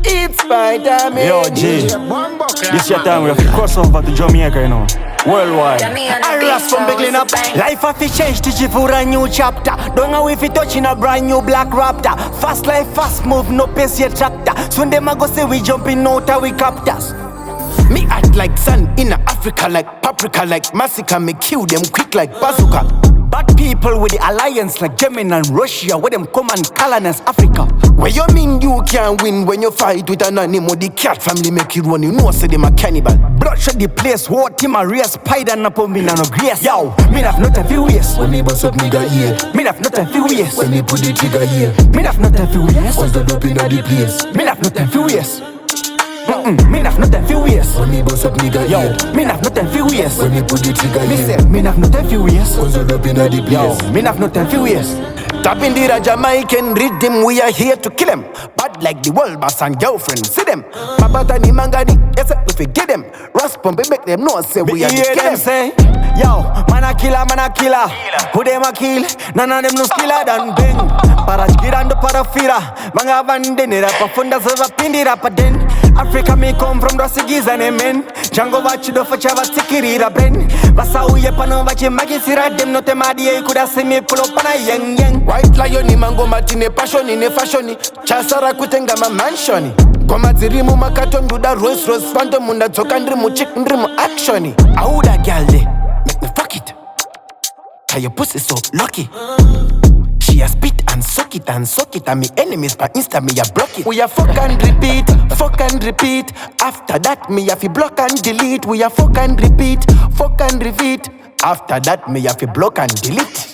It's Spyderman. Yo, G, this your time we have to cross over to Jamaica, you know. Worldwide. I raspomby clean up. Life have to change, teach you for a new chapter. Don't know if you touching a brand new black raptor. Fast life, fast move, no pace your tractor. Soon them a go say we jumping out how we captors. Me act like sun in Africa, like paprika, like massacre. Me kill them quick like bazooka. Bad people with the alliance like Germany and Russia, where them come and colonize Africa. Where you mean you can't win when you fight with an animal? The cat family make you run, you know say them a cannibal. Bloodshot the place, what team a race, Spyderman and Pompy and no grace. Yo, me have nothing for waste. When me bust up nigga here, Me have nothing for waste. when me put the trigger here, Me have nothing for waste. once the dope inna the place. Me have nothing for waste. Me have nothing for waste. When me bust up nigga Yo, here, me have nothing for waste. when me put the trigger Me here, say, me have nothing for waste. once the dope inna the Yo, place. me have nothing for waste. Tapping the Jamaican rhythm, we are here to kill them. Bad like the world boss and girlfriend, see them. Babatani mangani, yes we forget them. Raspomby make them know say we are the hear kill them them. say, yo, man a killer, man a killer. Who them a kill? None of them no skiller than Ben. Para girando para fira, mga bandinera pa funda seva pindira pa den. Africa me come from the sigis and men. Django watch do for chava tikirira ben. Basa uye pano vachi magi sira dem no temadi e kuda semi pull up na yang yang. White lion ni mango matine passion in a fashion. Chasara kutenga ma mansioni. Koma zirimu makaton do da rose rose phantom munda zoka ndrimu chick ndrimu actioni. Auda girl de, make me fuck it. Cause your pussy so lucky. She a spit and suck it and suck it. And me enemies by Insta me a block it. We a fuck and repeat, fuck and repeat. After that me a fi block and delete. We a fuck and repeat, fuck and repeat. After that me a fi block and delete.